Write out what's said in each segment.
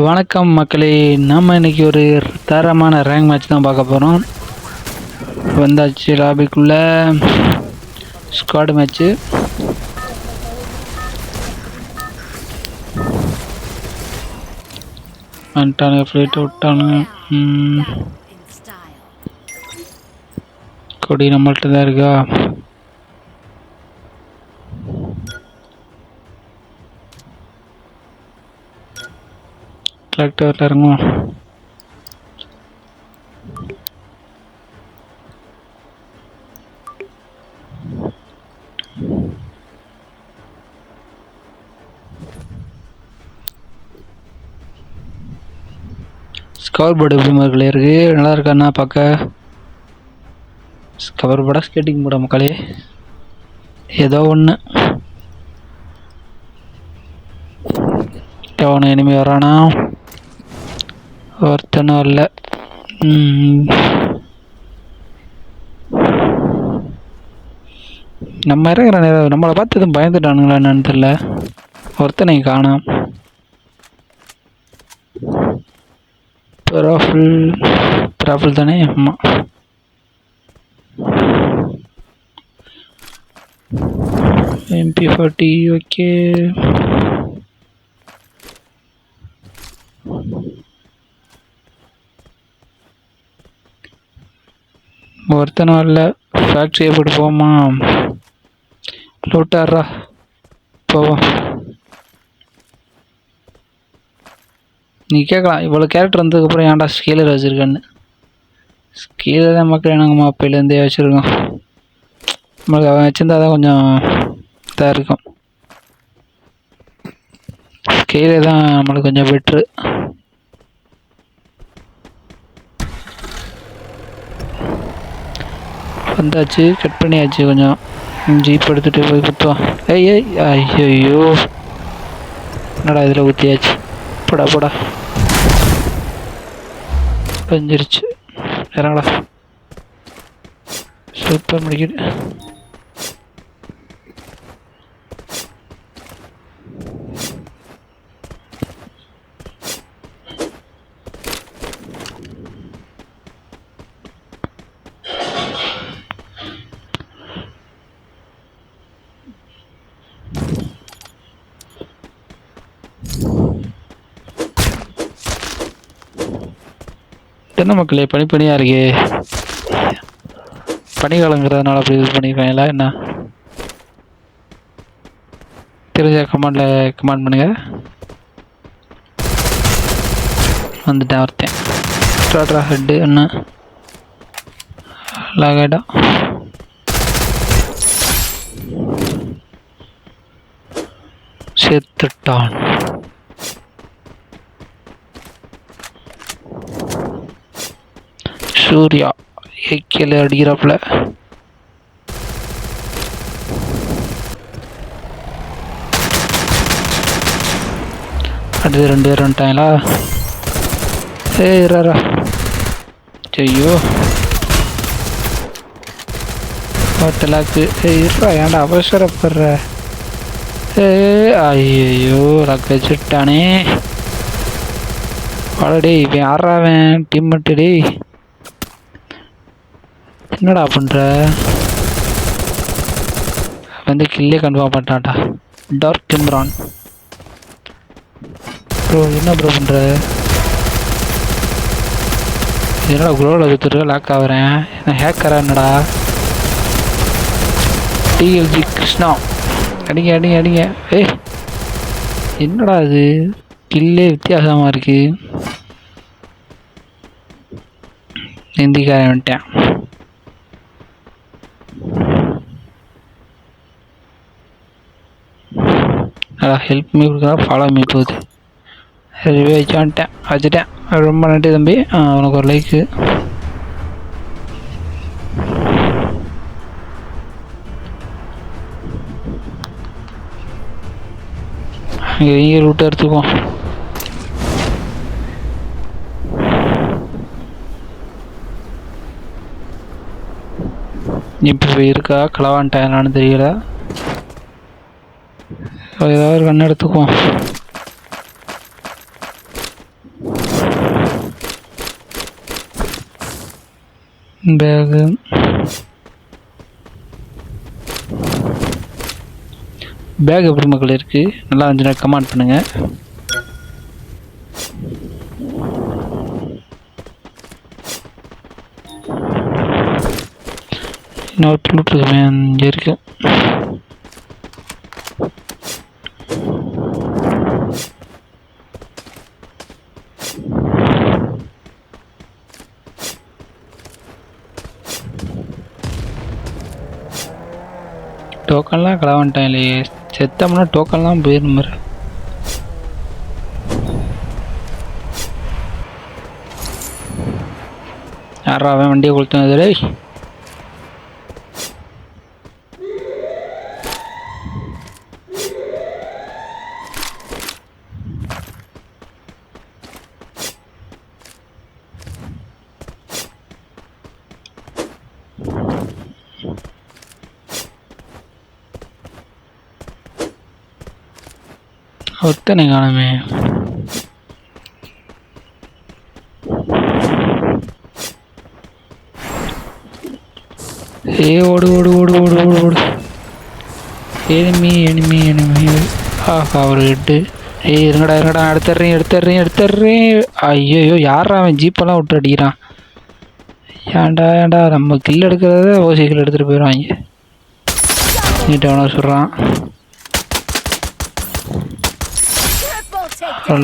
வணக்கம் மக்களே, நம்ம இன்னைக்கு ஒரு தரமான ரேங்க் மேட்ச் தான் பார்க்க போகிறோம். வந்தாச்சு லாபிக்குள்ள ஸ்குவாட் மேட்ச்சு. வந்துட்டானுங்க, ஃப்ளைட் விட்டானுங்க. கொடி நம்மள்ட்ட தான் இருக்கா. டிராக்டர்ல இறங்குவோம். ஸ்கவர் போர்டு எப்படி மக்களே இருக்கு? நல்லா இருக்காண்ணா பார்க்க. ஸ்கவர் போர்டா ஸ்கேட்டிங் போர்டா மக்களே? ஏதோ ஒன்று. எவனும் இனிமே வரானா? ஒருத்தனும் இல்லை. நம்ம இறங்குற நேரம் நம்மளை பார்த்து எதுவும் பயந்துட்டானுங்களா என்னன்னு தெரியல. ஒருத்தனை காணோம். ப்ராஃபில் தானே? ஆமாம். MP40 okay. ஒருத்தனும் இல்லை. ஃபேக்ட்ரியை போட்டு போமா? லூட்டாரா போவோம். நீ கேட்கலாம், இவ்வளோ கேரக்டர் வந்ததுக்கப்புறம் ஏன்டா ஸ்கேலர் வச்சுருக்கேன்னு. ஸ்கேலர் தான் மக்கள் எனக்குமா அப்பையிலேருந்தே வச்சுருக்கோம். நம்மளுக்கு அவன் வச்சுருந்தா தான் கொஞ்சம் இதாக இருக்கும். ஸ்கேலர் தான் நம்மளுக்கு கொஞ்சம் பெட்ரு. வந்தாச்சு, கட் பண்ணியாச்சு. கொஞ்சம் ஜீப் எடுத்துகிட்டு போய் குத்துவோம். ஐயோ என்னடா இதில் ஊற்றியாச்சு. போடா போடா, பஞ்சிருச்சு. இறங்கடா. சூப்பர் முடிக்கிட்டு. என்ன மக்களே பனிப்பனியாக இருக்கே. பனிக்காலங்கிறதுனால அப்படி இது பண்ணியிருக்காங்களா என்ன? தெரிஞ்ச கமெண்ட் பண்ணுங்க. வந்துட்டேன் ஒருத்தன். ஸ்டார்டரா ஹெட்டு என்ன லாகடா. செத்துட்டான். சூர்யா ஏக்கில் அடிக்கிறாப்புல. அடுத்து 2 பேர் வந்துட்டாங்களா? ஏறா. ஐயோ ஹோட்டலாக்கு. இருறா, ஏன்டா அவசரப்படுற? ஐயோ லக்கு வச்சுட்டானே. ஆல்ரெடி இவன் ஆறாவன் டீம் மட்டுடி. என்னடா பண்ணுற? வந்து கில்லே கன்ஃபார்ம் பண்ணிட்டான்டா. Dark Imran bro. என்ன ப்ரோ பண்ணுற? என்னடா குரோவில் கொடுத்துட்டு லாக் ஆகிறேன். என்ன ஹேக்கரா என்னடா? டிஎல்ஜி கிருஷ்ணா அடிங்க அடிங்க அடிங்க. என்னடா இது கில்லே வித்தியாசமாக இருக்கு. ஹிந்திக்காரன் வந்துட்டேன். ஹெல்ப் மீ கொடுக்குறா. ஃபாலோ மீ போகுது. ரிவே வச்சுட்டேன். ரொம்ப நன்றி தம்பி. உனக்கு ஒரு லைக்கு. இங்கே ரூட்டை எடுத்துக்குவோம். இப்போ இருக்கா களவான்ட்டான்னு தெரியல. ஏதாவது ஒரு கண்ணு எடுத்துக்குவோம். பேகு பேக் எப்படி மக்கள் இருக்குது? நல்லா இருந்துச்சுன்னா கமெண்ட் பண்ணுங்கள். இன்னொரு ப்ளூட்ருக்கு இங்கே இருக்குது. டோக்கன்லாம் களவான்ட்டான் இல்லையே, செத்தோம்னா டோக்கன்லாம் போயிடும் மாதிரி. யாரா அவன் வண்டியை கொளுத்துனது? டேய் ஒருத்தனை காணுமே. ஓடு ஓடு ஓடு ஓடு ஓடு ஓடு. Enemy enemy enemy. ஆஹா ஒரு ஹெட்டு. இருங்கடா இருங்கடா, எடுத்துட்றேன். ஐயோ யாரா அவன் ஜீப்பெல்லாம் விட்டு அடிக்கிறான்? ஏன்டா நம்ம கில் எடுக்கிறத ஓசி கில் எடுத்துகிட்டு போயிடுவாங்க. நீட்டு அவனை சொல்கிறான்.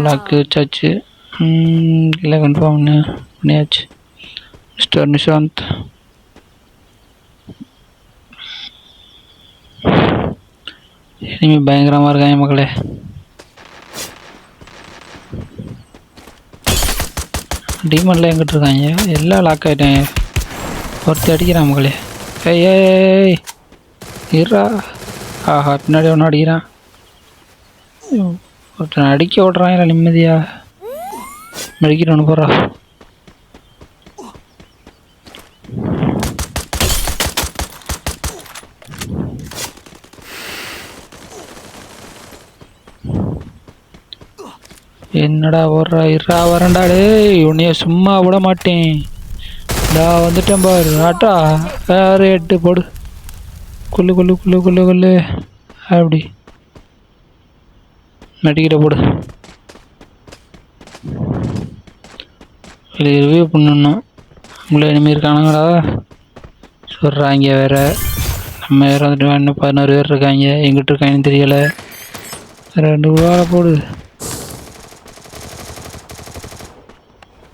லாக்கு வச்சாச்சு. இல்லை கன்ஃபார்ம் பண்ணியாச்சு. மிஸ்டர் நிஷாந்த். இனிமே பயங்கரமாக இருக்காங்க மக்களே. டீமன்லாம் எங்கிட்ட இருக்காங்க? எல்லாம் லாக் ஆகிட்டாங்க. ஒருத்தர் அடிக்கிறான் மக்களே. ஏய் இருறா. ஆஹா பின்னாடி ஒன்று அடிக்கிறான். ஒருத்தன் அடிக்க விட்றான். இல்லை நிம்மதியா மெடிக்கிட்டு ஒன்று போடுறா. என்னடா ஓடுறா? இருறா வரேன்டா. டேய் உன்னைய சும்மா விட மாட்டேன். நான் வந்துட்டேன் பாரு. ஆட்டா வேறு 8 போடு. கொல்லு அப்படி மெடிக்கிட்ட போடு. இல்லை ரிவ்யூ பண்ணணும். உங்களை இனிமேல் இருக்கானுங்களா சொல்கிறாங்க. வேறு நம்ம வேறு வந்துட்டு இன்னும் 11 பேர் இருக்காங்க. எங்கிட்ட இருக்காங்கன்னு தெரியலை. 2 ரூபா போடு.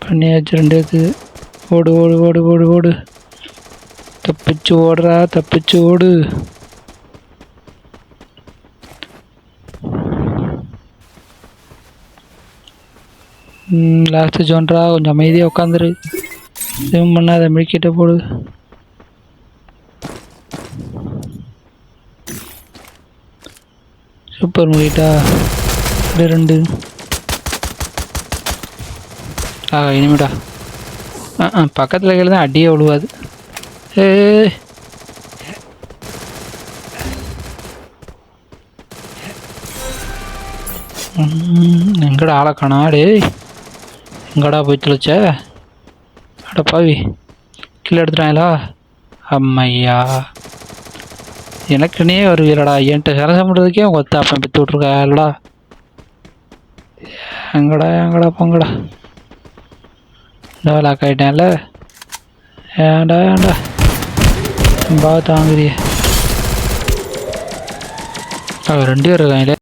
பண்ணியாச்சு 2 இருக்குது. ஓடு ஓடு ஓடு ஓடு ஓடு. தப்பிச்சு ஓடுறா, தப்பிச்சு ஓடு. லாஸ்ட்டு ஜோன்ரா, கொஞ்சம் அமைதியாக உட்காந்துரு. எதுவும் பண்ணாத, மெடிக்கிட்ட போடு. சூப்பர் முடிட்டா. 2 இனிமேடா. பக்கத்தில் கீழே தான் அடியே விழுவாது. எங்கடா ஆளை காணா? டேய் எங்கடா போய் தொலைச்ச? அட பாவி கீழே எடுத்துட்டாங்களா? அம்மையா எனக்குன்னே வருவீரடா. என்கிட்ட சரசம் பண்ணுறதுக்கே உங்கள் ஒத்த அப்பன் பெற்று விட்ருக்காடா. எங்கடா போங்கடா. இந்த லாக் ஆகிட்டேன்ல. ஏன்டா பா தாங்குறிய. 2 பேர் இருக்காங்களே.